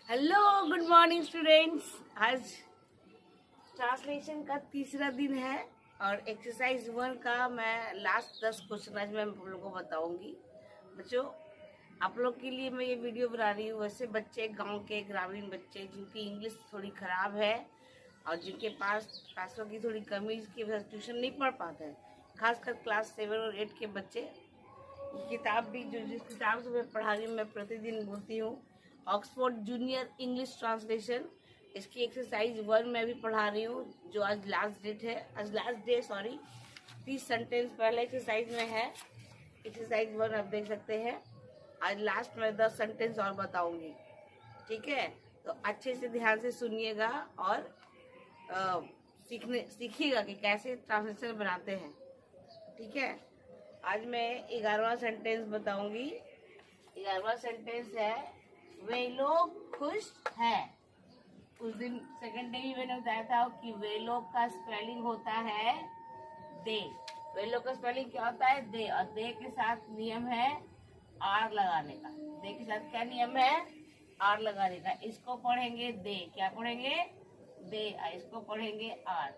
Hello, good morning students. आज translation का तीसरा दिन है और एक्सरसाइज 1 का मैं लास्ट 10 क्वेश्चन आज मैं आप लोगों को बताऊंगी। बच्चों, आप लोग के लिए मैं ये वीडियो बना रही हूँ। वैसे बच्चे, गांव के ग्रामीण बच्चे जिनकी इंग्लिश थोड़ी ख़राब है और जिनके पास पैसों की थोड़ी कमी की वजह से ट्यूशन नहीं पढ़ पाते हैं, खासकर क्लास 7 और 8 के बच्चे। ये किताब भी जिस किताब से मैं पढ़ा रही हूँ, मैं प्रतिदिन बोलती हूँ, ऑक्सफोर्ड जूनियर इंग्लिश ट्रांसलेशन। इसकी एक्सरसाइज 1 में भी पढ़ा रही हूँ, जो आज लास्ट डे 30 सेंटेंस पहले एक्सरसाइज में है। एक्सरसाइज 1 आप देख सकते हैं। आज लास्ट में 10 सेंटेंस और बताऊंगी, ठीक है? तो अच्छे से ध्यान से सुनिएगा और सीखिएगा कि कैसे ट्रांसलेशन बनाते हैं, ठीक है? आज मैं 11वां सेंटेंस बताऊंगी। 11वां सेंटेंस है, वे लोग खुश हैं। उस दिन सेकंड डे भी मैंने बताया था कि वे लोग का स्पेलिंग होता है दे। वे लोग का स्पेलिंग क्या होता है? दे। और दे के साथ नियम है आर लगाने का। दे के साथ क्या नियम है? आर लगाने का। इसको पढ़ेंगे दे, क्या पढ़ेंगे? दे। इसको पढ़ेंगे आर।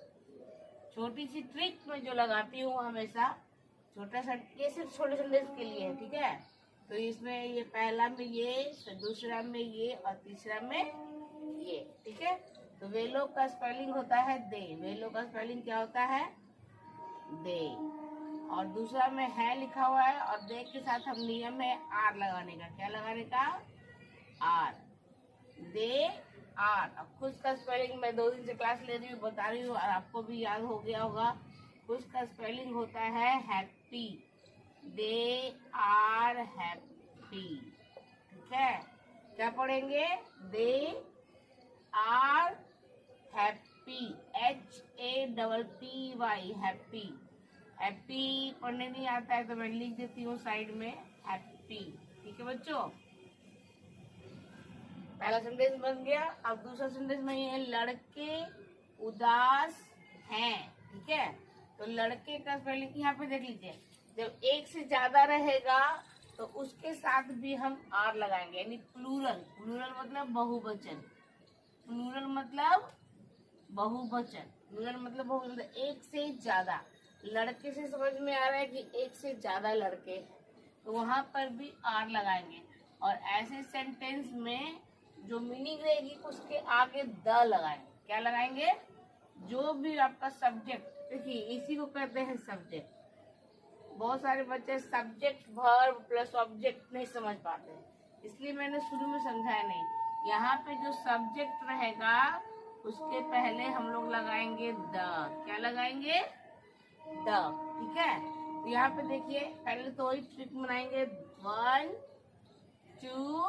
छोटी सी ट्रिक में जो लगाती हूँ हमेशा, ये सिर्फ छोटे सेंटेंस के लिए है, ठीक है? तो इसमें ये पहला में ये, दूसरा में ये और तीसरा में ये, ठीक है? तो वे लोग का स्पेलिंग होता है दे। वे लोग का स्पेलिंग क्या होता है? दे। और दूसरा में है लिखा हुआ है और दे के साथ हम नियम है आर लगाने का। क्या लगाने का? आर। They are. अब खुश का स्पेलिंग मैं 2 दिन से क्लास ले रही हूँ, बता रही हूँ और आपको भी याद हो गया होगा। खुश का स्पेलिंग होता है हैप्पी। दे आर हैप्पी, ठीक है? क्या पढ़ेंगे? They are happy. HAPPY, happy. Happy पढ़ने नहीं आता है तो मैं लिख देती हूँ साइड में हैप्पी, ठीक है बच्चों? पहला सेंटेंस बन गया। अब दूसरा सेंटेंस में ये, लड़के उदास हैं, ठीक है? तो लड़के का स्पेलिंग यहाँ पे देख लीजिए। जब एक से ज्यादा रहेगा तो उसके साथ भी हम आर लगाएंगे, यानी प्लूरल। प्लूरल मतलब बहुवचन। प्लूरल मतलब बहुवचन। प्लूरल मतलब बहुवचन, एक से ज्यादा। लड़के से समझ में आ रहा है कि एक से ज्यादा लड़के, तो वहां पर भी आर लगाएंगे। और ऐसे सेंटेंस में जो मीनिंग रहेगी उसके आगे द लगाएंगे। क्या लगाएंगे? जो भी आपका सब्जेक्ट, देखिए इसी को कहते हैं सब्जेक्ट। बहुत सारे बच्चे सब्जेक्ट वर्ब प्लस ऑब्जेक्ट नहीं समझ पाते हैं, इसलिए मैंने शुरू में समझाया नहीं। यहाँ पे जो सब्जेक्ट रहेगा उसके पहले हम लोग लगाएंगे द। क्या लगाएंगे? द, ठीक है? तो यहाँ पे देखिए, पहले तो वही ट्रिक बनाएंगे, 1 2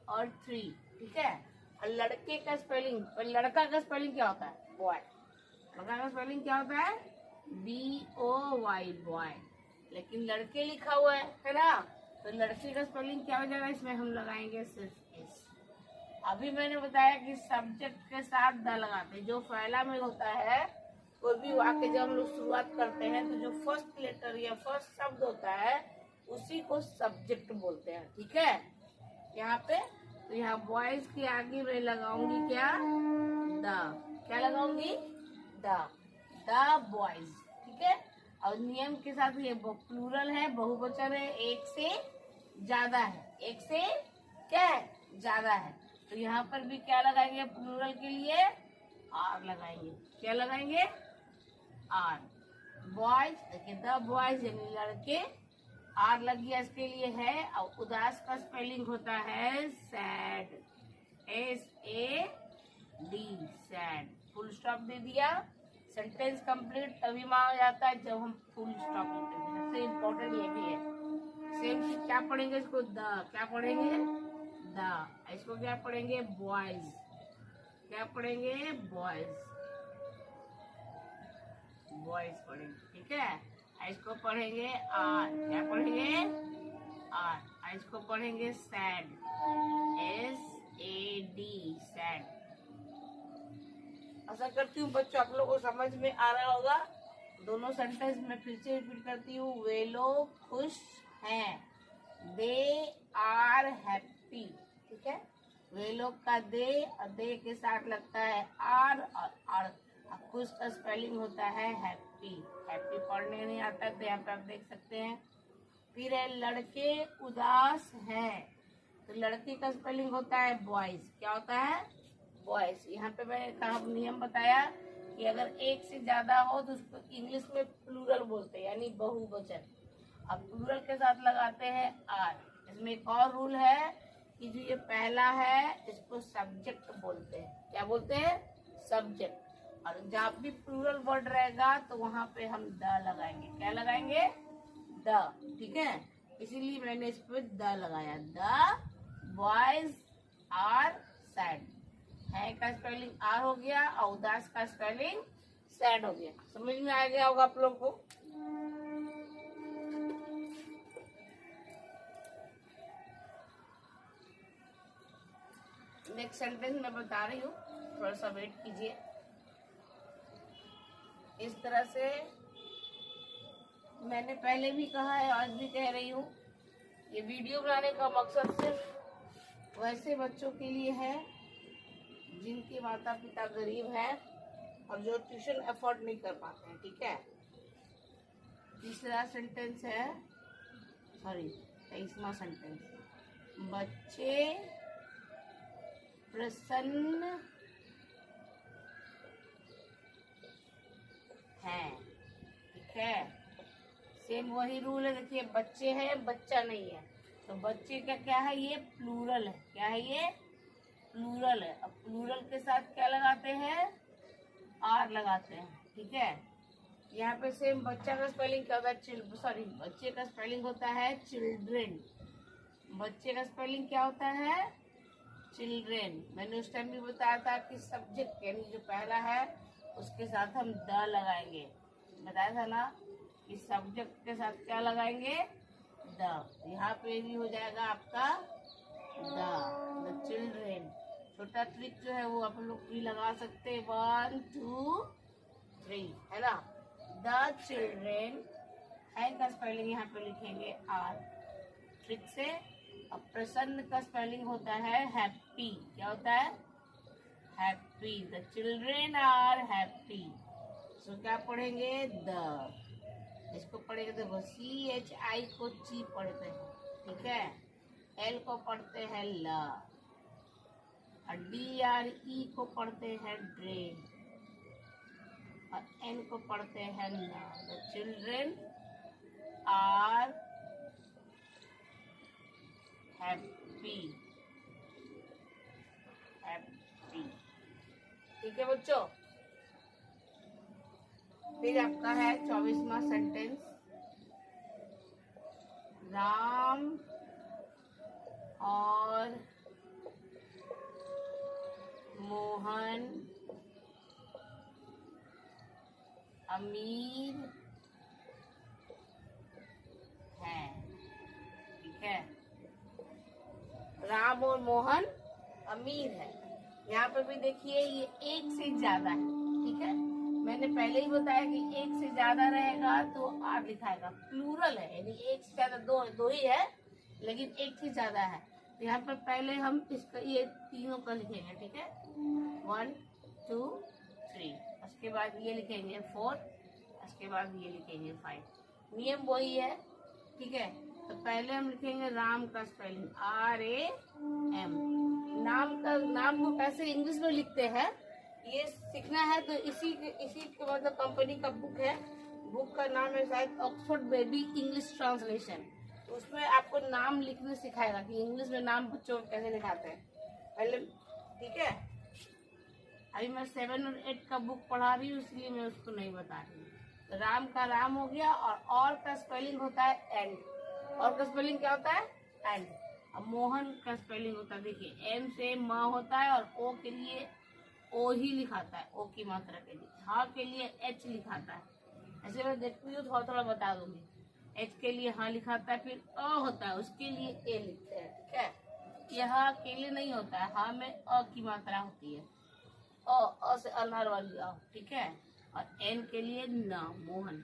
और 3, ठीक है? और लड़के का स्पेलिंग, लड़का का स्पेलिंग क्या होता है? बॉय। लड़का का स्पेलिंग क्या होता है? BOY, boy. लेकिन लड़के लिखा हुआ है ना? तो लड़के का स्पेलिंग क्या हो जाएगा? इसमें हम लगाएंगे सिर्फ एस। अभी मैंने बताया कि सब्जेक्ट के साथ द लगाते हैं। जो पहला में होता है, कोई भी वाक्य जब हम लोग शुरुआत करते हैं तो जो फर्स्ट लेटर या फर्स्ट शब्द होता है उसी को सब्जेक्ट बोलते हैं, ठीक है? यहाँ पे तो यहाँ बॉयज के आगे मैं लगाऊंगी क्या? द। क्या लगाऊंगी? द बॉयज, ठीक है? और नियम के साथ ये प्लूरल है, बहुवचन है, एक से ज्यादा है। एक से क्या है? ज्यादा है। तो यहाँ पर भी क्या लगाएंगे? प्लूरल के लिए आर लगाएंगे। क्या लगाएंगे? आर। बॉयज, देखिए द बॉयज यानी लड़के, आर लग गया इसके लिए है। और उदास का स्पेलिंग होता है sad. SAD, sad. Full stop दे दिया। सेंटेंस कंप्लीट तभी माना जाता है जब हम फुल स्टॉप देते हैं। सबसे इम्पोर्टेंट ये भी है। सेम चीज क्या पढ़ेंगे? इसको द। क्या पढ़ेंगे? द। इसको क्या पढ़ेंगे? बॉयज। क्या पढ़ेंगे? बॉयज। बॉयज पढ़ेंगे, ठीक है? इसको पढ़ेंगे आर। क्या पढ़ेंगे? आर। इसको पढ़ेंगे सैड। SAD, sad. आशा करती हूँ बच्चों आप लोगों को समझ में आ रहा होगा। दोनों सेंटेंस में फिर से रिपीट करती हूँ। वे लोग खुश हैं। दे आर हैप्पी, ठीक है? वे लोग का दे और दे के साथ लगता है आर और खुश का स्पेलिंग होता है हैप्पी। हैप्पी पढ़ने नहीं आता तो यहाँ पे आप देख सकते हैं। फिर है लड़के उदास हैं, तो लड़की का स्पेलिंग होता है बॉयज। क्या होता है? बॉयज। यहाँ पे मैंने कहा नियम बताया कि अगर एक से ज्यादा हो तो उसको इंग्लिश में प्लूरल बोलते हैं, यानी बहुवचन। अब प्लूरल के साथ लगाते हैं आर। इसमें एक और रूल है कि जो ये पहला है इसको सब्जेक्ट बोलते हैं। क्या बोलते हैं? सब्जेक्ट। और जहाँ भी प्लूरल वर्ड रहेगा तो वहां पे हम द लगाएंगे। क्या लगाएंगे? द। ठीक है, इसीलिए मैंने इस पे द लगाया। The boys are sad. है का स्पेलिंग आर हो गया और उदास का स्पेलिंग सैड हो गया। समझ में आ गया होगा आप लोग को। नेक्स्ट सेंटेंस मैं बता रही हूँ, थोड़ा सा वेट कीजिए। इस तरह से मैंने पहले भी कहा है, आज भी कह रही हूँ, ये वीडियो बनाने का मकसद सिर्फ वैसे बच्चों के लिए है जिनके माता पिता गरीब हैं और जो ट्यूशन अफोर्ड नहीं कर पाते हैं। ठीक है। तीसरा सेंटेंस है, सॉरी 23वां सेंटेंस, बच्चे प्रसन्न हैं। ठीक है, सेम वही रूल है। देखिए बच्चे हैं, बच्चा नहीं है, तो बच्चे का क्या है? ये प्लूरल है। क्या है ये? प्लूरल है। अब प्लूरल के साथ क्या लगाते हैं? आर लगाते हैं। ठीक है, यहाँ पे सेम बच्चा का स्पेलिंग क्या होता है? सॉरी, बच्चे का स्पेलिंग होता है चिल्ड्रेन। बच्चे का स्पेलिंग क्या होता है? चिल्ड्रेन। मैंने उस टाइम भी बताया था कि सब्जेक्ट यानी जो पहला है उसके साथ हम द लगाएंगे। बताया था ना कि सब्जेक्ट के साथ क्या लगाएंगे? द। यहाँ पे भी हो जाएगा आपका द चिल्ड्रेन। छोटा ट्रिक जो है वो आप लोग भी लगा सकते हैं। 1 2 3 है ना। द चिल्ड्रेन है का स्पेलिंग यहाँ पे लिखेंगे आर ट्रिक से। अब प्रसन्न का स्पेलिंग होता है हैप्पी। क्या होता है? Happy. The children are happy. So क्या पढ़ेंगे? द। इसको पढ़ेंगे तो CHI को ची पढ़ते हैं। ठीक है, L को पढ़ते हैं ल, और DRE को पढ़ते हैं ड्रे, और N को पढ़ते हैं न। The children are happy. Happy. ठीक है बच्चों। फिर आपका है 24वां सेंटेंस, राम और मोहन अमीर हैं। ठीक है, राम और मोहन अमीर है। यहाँ पर भी देखिए ये एक से ज्यादा है। ठीक है, मैंने पहले ही बताया कि एक से ज्यादा रहेगा तो आर लिखाएगा। प्लूरल है यानी एक से ज्यादा, दो ही है लेकिन एक से ज्यादा है। तो यहाँ पर पहले हम इसका ये तीनों का लिखेंगे। ठीक है, 1 2 3, उसके बाद ये लिखेंगे 4, उसके बाद ये लिखेंगे 5। नियम वही है। ठीक है, तो पहले हम लिखेंगे राम का स्पेलिंग RAM। नाम को कैसे इंग्लिश में लिखते हैं ये सीखना है तो इसी के मतलब कंपनी का बुक है। बुक का नाम है शायद ऑक्सफोर्ड बेबी इंग्लिश ट्रांसलेशन। तो उसमें आपको नाम लिखने सिखाएगा कि इंग्लिश में नाम बच्चों को कैसे लिखाते हैं पहले। ठीक है, अभी मैं 7 और 8 का बुक पढ़ा रही हूँ इसलिए मैं उसको नहीं बता रही हूँ। तो राम का राम हो गया, और का स्पेलिंग होता है एंड। और का स्पेलिंग क्या होता है? एंड। अब मोहन का स्पेलिंग होता है, देखिए M से म होता है और O के लिए O ही लिखाता है, O की मात्रा के लिए। हाँ के लिए H लिखाता है। ऐसे मैं देखती हूँ थोड़ा बता दूंगी। H के लिए हाँ लिखाता है, फिर अ होता है उसके लिए A लिखते हैं। ठीक है, यह हाँ के लिए नहीं होता है, हाँ में अ की मात्रा होती है। अ से अनार वाली अ। ठीक है, और N के लिए न, मोहन।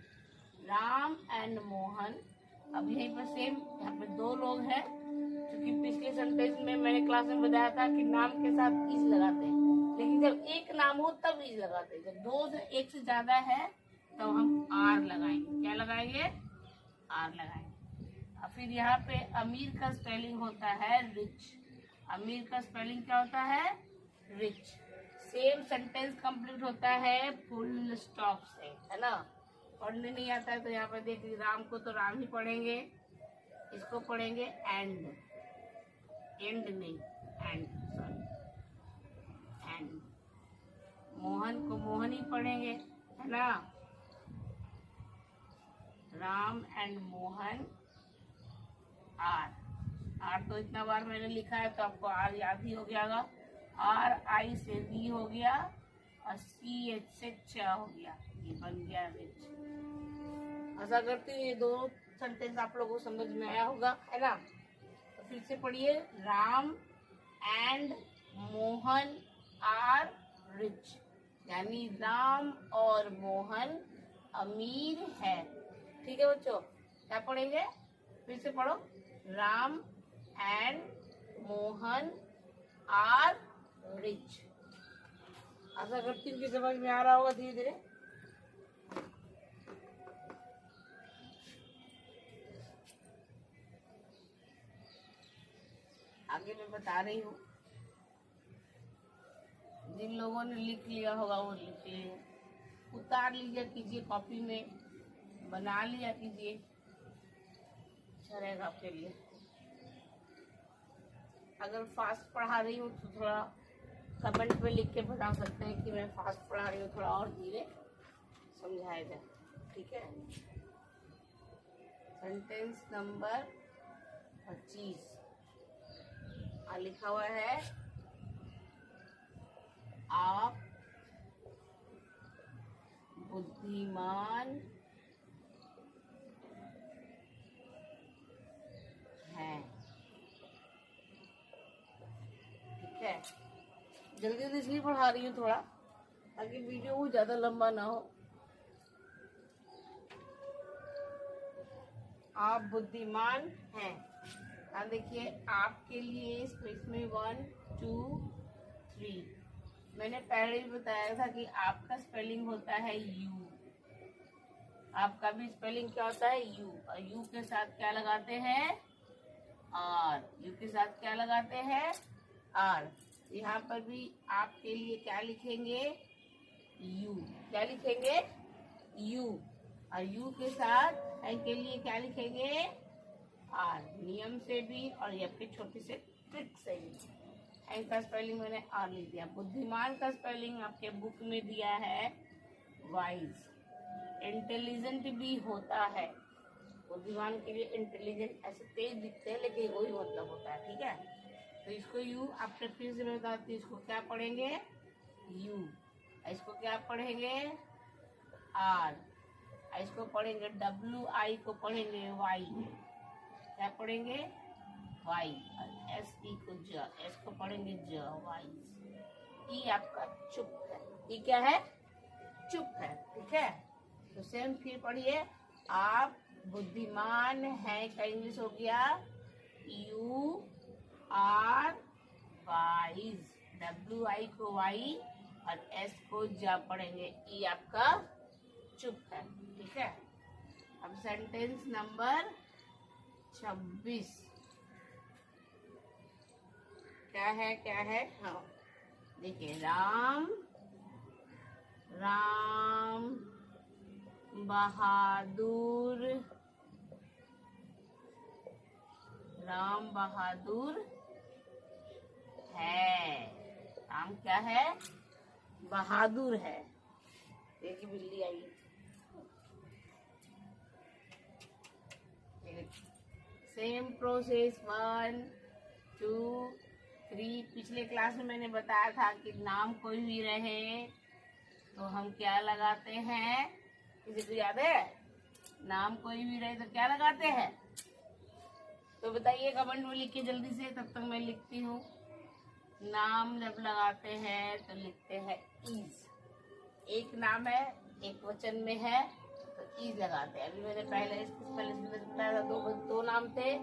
राम एंड मोहन। अब यहीं पर सेम, यहाँ पे 2 लोग हैं क्योंकि पिछले सेंटेंस में मैंने क्लास में बताया था कि नाम के साथ इज लगाते हैं, लेकिन जब एक नाम हो तब इज लगाते हैं। जब दो से एक से ज्यादा है तब हम आर लगाएंगे। क्या लगाएंगे? आर लगाएंगे। और फिर यहाँ पे अमीर का स्पेलिंग होता है रिच। अमीर का स्पेलिंग क्या होता है? रिच। सेम सेंटेंस कंप्लीट होता है फुल स्टॉप से, है ना। पढ़ने नहीं आता है तो यहाँ पे देखिए, राम को तो राम ही पढ़ेंगे, इसको पढ़ेंगे एंड, एंड नहीं एंड, सॉरी एंड। मोहन को मोहन ही पढ़ेंगे, है ना। राम एंड मोहन आर तो इतना बार मैंने लिखा है तो आपको आर याद ही हो गया। आर आई से वी हो गया और सी एच से च हो गया, ये बन गया रिच। ऐसा करते हुए ये दो सेंटेंस आप लोगों को समझ में आया होगा, है ना। तो फिर से पढ़िए, Ram and Mohan are rich, यानी राम और मोहन अमीर है। ठीक है बच्चों, क्या पढ़ेंगे? फिर से पढ़ो, Ram and Mohan are rich. आशा करती हूँ कि समझ में आ रहा होगा धीरे धीरे। आगे मैं बता रही हूँ, जिन लोगों ने लिख लिया होगा वो लिख लिए, उतार लीजिए कीजिए कॉपी में, बना लिया कीजिए, अच्छा रहेगा आपके लिए। अगर फास्ट पढ़ा रही हूँ तो थोड़ा कमेंट में लिख के बता सकते हैं कि मैं फास्ट पढ़ा रही हूँ, थोड़ा और धीरे समझाया जाए। ठीक है। सेंटेंस नंबर 25 लिखा हुआ है, आप बुद्धिमान हैं। ठीक है, जल्दी जल्दी इसलिए पढ़ा रही हूँ थोड़ा, ताकि वीडियो ज्यादा लंबा ना हो। आप बुद्धिमान हैं। हाँ देखिए, आपके लिए स्पेस में 1 2 3 मैंने पहले ही बताया था कि आपका स्पेलिंग होता है यू। आपका भी स्पेलिंग क्या होता है? यू। और यू के साथ क्या लगाते हैं? आर। यू के साथ क्या लगाते हैं? आर। यहाँ पर भी आपके लिए क्या लिखेंगे? यू। क्या लिखेंगे? यू। और यू के साथ है के लिए क्या लिखेंगे? आर। नियम से भी और ये आपके छोटे से ट्रिक से भी। एन का स्पेलिंग मैंने आर लिख दिया। बुद्धिमान का स्पेलिंग आपके बुक में दिया है वाइज। इंटेलिजेंट भी होता है, बुद्धिमान के लिए इंटेलिजेंट ऐसे तेज दिखते हैं लेकिन वही मतलब होता है। ठीक है, तो इसको यू, आपने फिर से मैं बताती हूँ, इसको क्या पढ़ेंगे? यू। इसको क्या पढ़ेंगे? आर। इसको पढ़ेंगे डब्ल्यू आई को पढ़ेंगे वाई। क्या पढ़ेंगे? वाई। और एस ई को ज, एस को पढ़ेंगे ज, वाई। ई आपका चुप है। ई क्या है? चुप है। ठीक है, तो सेम फिर पढ़िए, आप बुद्धिमान हैं का इंग्लिश हो गया you are wise. W I को वाई और एस को ज पढ़ेंगे। ई आपका चुप है। ठीक है, अब सेंटेंस नंबर 26 क्या है? क्या है? हाँ देखिए, राम बहादुर, राम बहादुर है। राम क्या है? बहादुर है। देखिए बिल्ली आई। Same process 1 2 3। पिछले क्लास में मैंने बताया था कि नाम कोई भी रहे तो हम क्या लगाते हैं? किसी को याद है? नाम कोई भी रहे तो क्या लगाते हैं? तो बताइए कमेंट में लिख के जल्दी से, तब तक मैं लिखती हूँ। नाम जब लगाते हैं तो लिखते हैं इज। एक नाम है, एक वचन में है तो इज लगाते हैं। अभी मैंने पहले इसको बताया था, दो नाम थे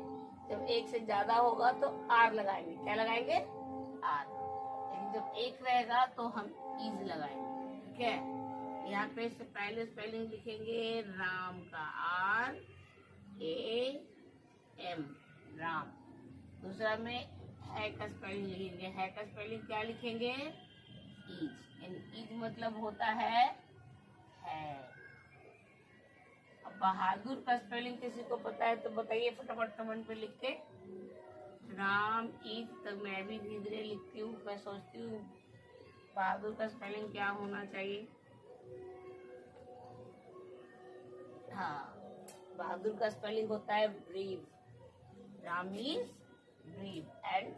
जब एक से ज्यादा होगा तो आर लगाएंगे। क्या लगाएंगे? आर। लेकिन जब एक रहेगा तो हम इज लगाएंगे। ठीक है, यहाँ पे से पहले स्पेलिंग लिखेंगे राम का, आर ए एम, राम। दूसरा में है का स्पेलिंग लिखेंगे। है का स्पेलिंग क्या लिखेंगे? इज। यानी इज मतलब होता है। अब बहादुर का स्पेलिंग किसी को पता है तो बताइए फटाफट कमेंट पे लिख के। राम इज, तो मैं भी धीरे धीरे लिखती हूँ। मैं सोचती हूँ बहादुर का स्पेलिंग क्या होना चाहिए। हाँ, बहादुर का स्पेलिंग होता है brave. Ram is brave. And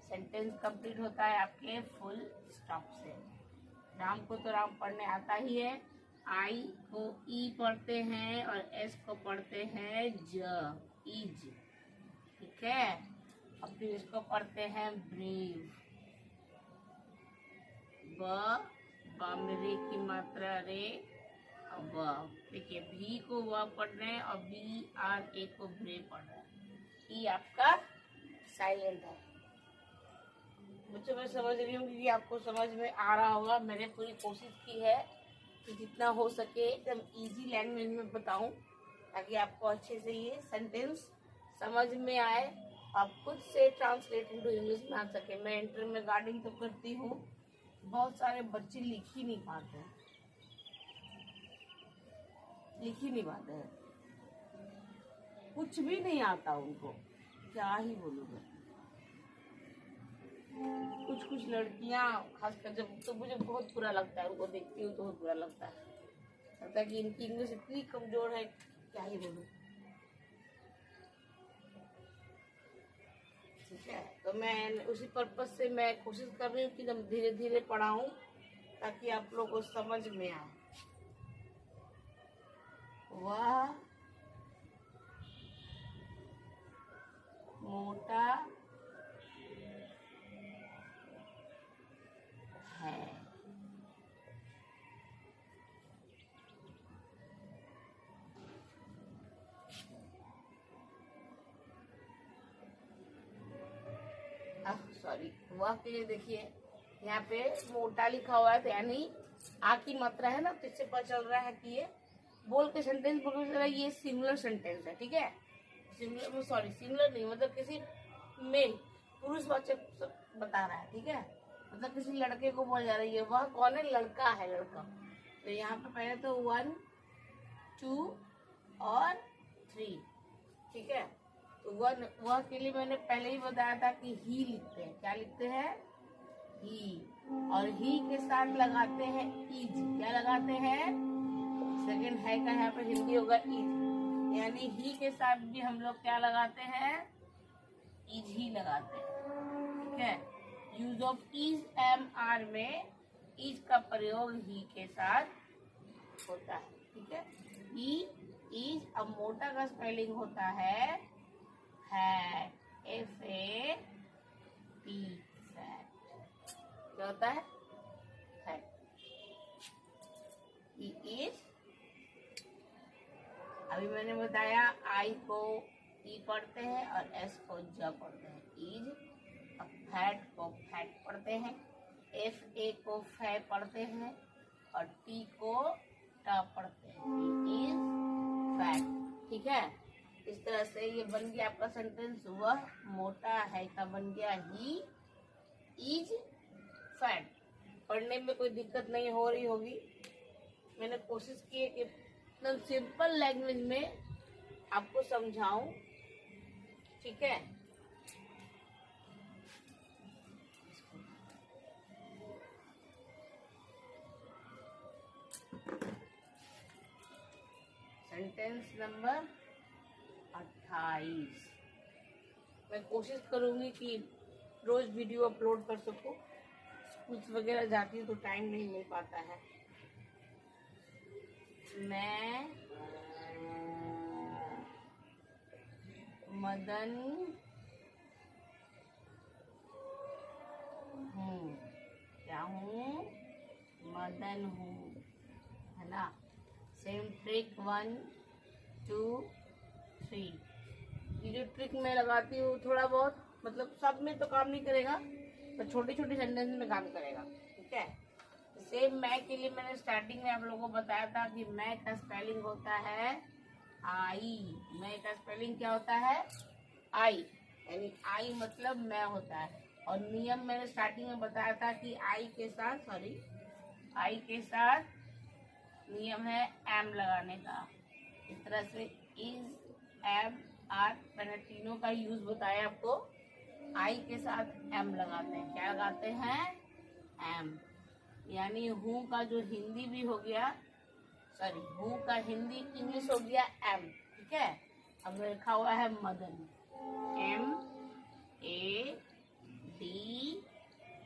sentence complete होता है आपके फुल स्टॉप से। राम को तो राम पढ़ने आता ही है। आई को ई पढ़ते हैं और एस को पढ़ते हैं ज, इज। ठीक है, अब फिर इसको पढ़ते हैं ब्रीव। ब में रे की मात्रा रे, अब देखिए भी को व पढ़ रहे हैं और बी आर ए को ब्रे पढ़ रहे हैं। ई आपका साइलेंट है। बच्चों मैं समझ रही हूँ कि आपको समझ में आ रहा होगा। मैंने पूरी कोशिश की है कि जितना हो सके एकदम इजी लैंग्वेज में बताऊं, ताकि आपको अच्छे से ये सेंटेंस समझ में आए, आप खुद से ट्रांसलेट इनटू इंग्लिश में आ सके। मैं इंटर में गार्डिंग तो करती हूँ, बहुत सारे बच्चे लिख ही नहीं पाते हैं, कुछ भी नहीं आता उनको, क्या ही बोलूँ मैं। कुछ लड़कियां खासकर जब, तो मुझे बहुत बुरा लगता है उनको देखती हूँ तो बहुत बुरा लगता है कि इनकी इंग्लिश इतनी कमजोर है, क्या ही बोलूं। ठीक है, तो मैं उसी पर्पज से मैं कोशिश कर रही हूँ कि एकदम धीरे धीरे पढ़ाऊं ताकि आप लोगों को समझ में आए। वह मोटा है। सॉरी, वह के लिए देखिए यहाँ पे मोटा लिखा हुआ है, तो यानी आ की मात्रा है ना, तो इससे पता चल रहा है कि ये बोल के सेंटेंस बोल रहा है, ये सिंगुलर सेंटेंस है। ठीक है, सिंगुलर नहीं, मतलब किसी मेल पुरुषवाचक बता रहा है। ठीक है, मतलब किसी लड़के को बोल जा रही है। वह कौन है? लड़का है, लड़का। तो यहाँ पे पहले तो 1 2 और 3। ठीक है, तो वह के लिए मैंने पहले ही बताया था कि ही लिखते हैं। क्या लिखते हैं? ही। और ही के साथ लगाते हैं इज। क्या लगाते हैं? सेकंड है का यहाँ पे हिंदी होगा इज, यानी ही के साथ भी हम लोग क्या लगाते हैं? इज ही लगाते हैं। ठीक है, use of is am are में इज का प्रयोग ही के साथ होता है। ठीक है, ही इज। अब मोटा का स्पेलिंग होता है एफ ए टी, फैट। क्या होता है? फैट। He is. अभी मैंने बताया आई को ई पढ़ते हैं और एस को ज पढ़ते हैं, इज। अब फैट को फैट पढ़ते हैं, एफ ए को फै पढ़ते हैं और टी को टा पढ़ते हैं, इज फैट। ठीक है, इस तरह से ये बन गया आपका सेंटेंस। वह मोटा है का बन गया ही इज फैट। पढ़ने में कोई दिक्कत नहीं हो रही होगी। मैंने कोशिश की है कि एकदम सिंपल लैंग्वेज में आपको समझाऊं। ठीक है, सेंटेंस नंबर 28। मैं कोशिश करूंगी कि रोज वीडियो अपलोड कर सकूं। स्कूल वगैरह जाती हूँ तो टाइम नहीं मिल पाता है। मैं मदन हूँ। क्या हूँ? मदन हूँ, है ना। Same trick 1 2 3। ये जो ट्रिक मैं लगाती हूँ थोड़ा बहुत, मतलब सब में तो काम नहीं करेगा, पर छोटे छोटे सेंटेंस में काम करेगा, ठीक है। सेम मैं के लिए मैंने स्टार्टिंग में आप लोगों को बताया था कि मैं का स्पेलिंग होता है आई। मैं का स्पेलिंग क्या होता है? आई, यानी आई मतलब मैं होता है। और नियम मैंने स्टार्टिंग में बताया था कि आई के साथ नियम है एम लगाने का। इस तरह से इज, एम, आर, मैंने तीनों का यूज बताया आपको। आई के साथ एम लगाते हैं। क्या लगाते हैं? एम। यानी हूँ का जो हिंदी भी हो गया, सॉरी हूँ का हिंदी इंग्लिश हो गया एम, ठीक है। अब लिखा हुआ है Madan, M A D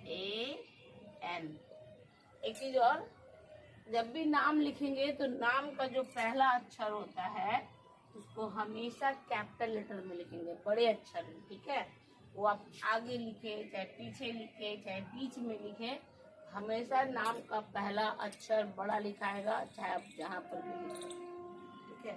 A N. एक चीज और, जब भी नाम लिखेंगे तो नाम का जो पहला अक्षर होता है उसको हमेशा कैपिटल लेटर में लिखेंगे, बड़े अक्षर में, ठीक है। वो आप आगे लिखे चाहे पीछे लिखे चाहे बीच में लिखे, हमेशा नाम का पहला अक्षर बड़ा लिखाएगा, चाहे आप जहाँ पर भी लिखे, ठीक है।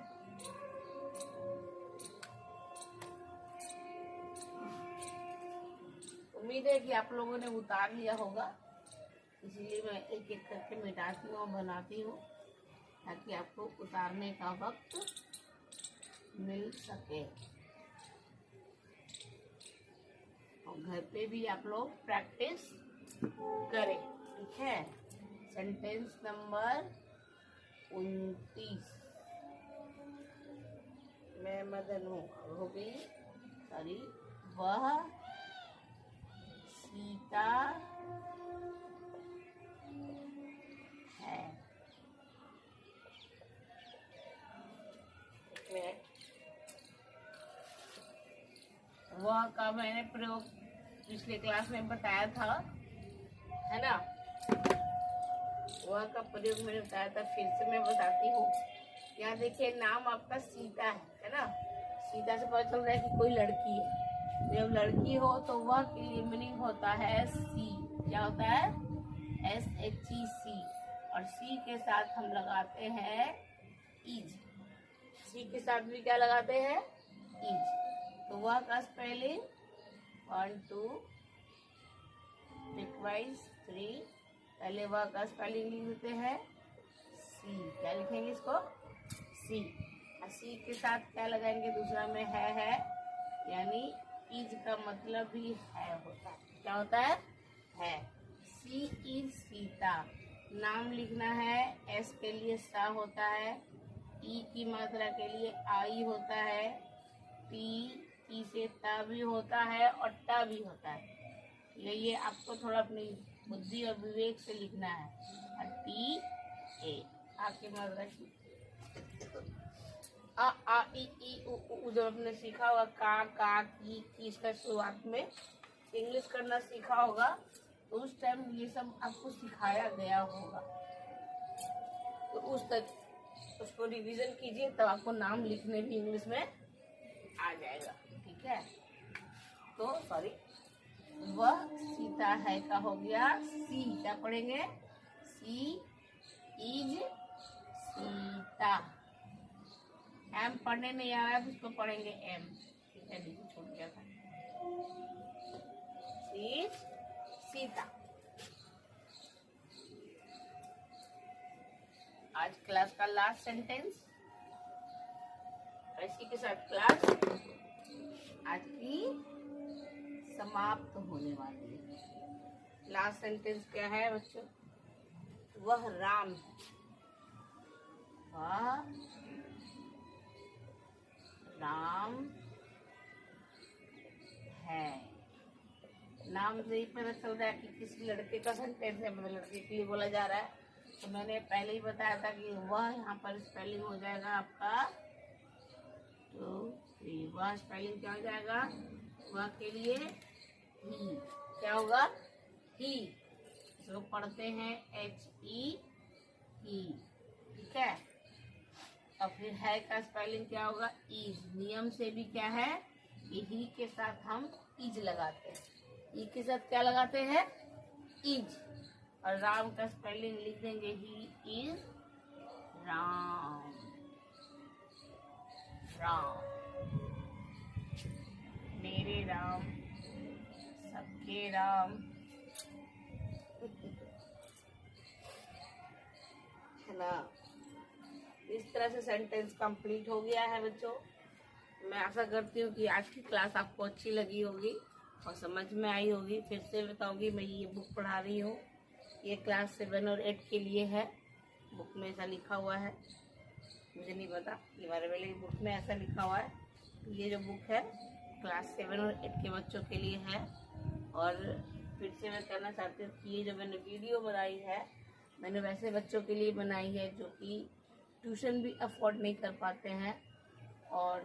उम्मीद है कि आप लोगों ने उतार लिया होगा, इसीलिए मैं एक एक करके मिटाती हूँ और बनाती हूँ ताकि आपको उतारने का वक्त मिल सके। और घर पे भी आप लोग प्रैक्टिस करें, ठीक है। सेंटेंस नंबर 29, मैं मदन हूँ, हो गई, सॉरी, वह सीता है। वह का मैंने प्रयोग पिछले क्लास में बताया था, है ना। वह का प्रयोग मैंने बताया था, फिर से मैं बताती हूँ। यहाँ देखिए नाम आपका सीता है ना। सीता से पता चल रहा है कि कोई लड़की है। जब लड़की हो तो वह के लिए मीनिंग होता है सी। क्या होता है? SHEC। और सी के साथ हम लगाते हैं इज। सी के साथ भी क्या लगाते हैं? इज। तो वह का स्पेलिंग 1 2 ट्रिकवाइज 3। पहले वह का स्पेलिंग लिख देते हैं सी। क्या लिखेंगे इसको? सी। और सी के साथ क्या लगाएंगे? दूसरा में है, यानी इज का मतलब भी है होता है। क्या होता है? सी इज सीता। नाम लिखना है, एस के लिए सा होता है, ई की मात्रा के लिए आई होता है, टी से ता भी होता है और टा भी होता है। ये आपको थोड़ा अपनी बुद्धि और विवेक से लिखना है। और टी ए आपके मात्रा की आ ई उ जब आपने सीखा होगा का की इसका शुरुआत में इंग्लिश करना सीखा होगा, तो उस टाइम ये सब आपको सिखाया गया होगा। तो उसको रिवीजन कीजिए, तब आपको नाम लिखने भी इंग्लिश में आ जाएगा, ठीक है। तो सॉरी, वह सीता है का हो गया सी। क्या पढ़ेंगे? सी इज सीता। एम पढ़ने नहीं आ रहा है तो उसको पढ़ेंगे एम, ठीक है। देखिए छूट गया था। सी सीता। आज क्लास का लास्ट सेंटेंस, इसी के साथ क्लास आज की समाप्त होने वाली है। लास्ट सेंटेंस क्या है बच्चों? वह राम है। वह राम है। नाम से ही पता चल रहा है कि किसी लड़के का सेंटेंस है, मतलब लड़के के लिए बोला जा रहा है। तो मैंने पहले ही बताया था कि वह यहाँ पर स्पेलिंग हो जाएगा आपका, तो वह स्पेलिंग क्या हो जाएगा? वह के लिए ही। क्या होगा? ही। इसको पढ़ते हैं HE, ठीक है। और फिर है का स्पेलिंग क्या होगा? इज। नियम से भी क्या है कि ही के साथ हम इज लगाते हैं। ई के साथ क्या लगाते हैं? इज। और राम का स्पेलिंग लिख देंगे ही इज राम। राम, मेरे राम सबके राम। है ना, इस तरह से सेंटेंस कंप्लीट हो गया है बच्चों। मैं आशा करती हूँ कि आज की क्लास आपको अच्छी लगी होगी और समझ में आई होगी। फिर से बताऊंगी, मैं ये बुक पढ़ा रही हूँ, ये क्लास 7 और 8 के लिए है। बुक में ऐसा लिखा हुआ है, मुझे नहीं पता ये बारे में, लेकिन बुक में ऐसा लिखा हुआ है। ये जो बुक है क्लास 7 और 8 के बच्चों के लिए है। और फिर से मैं कहना चाहती हूँ कि ये जो मैंने वीडियो बनाई है, मैंने वैसे बच्चों के लिए बनाई है जो कि ट्यूशन भी अफोर्ड नहीं कर पाते हैं, और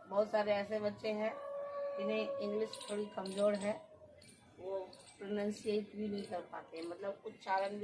बहुत सारे ऐसे बच्चे हैं जिन्हें इंग्लिश थोड़ी कमज़ोर है, वो प्रोनाउंसिएट भी नहीं कर पाते, मतलब उच्चारण भी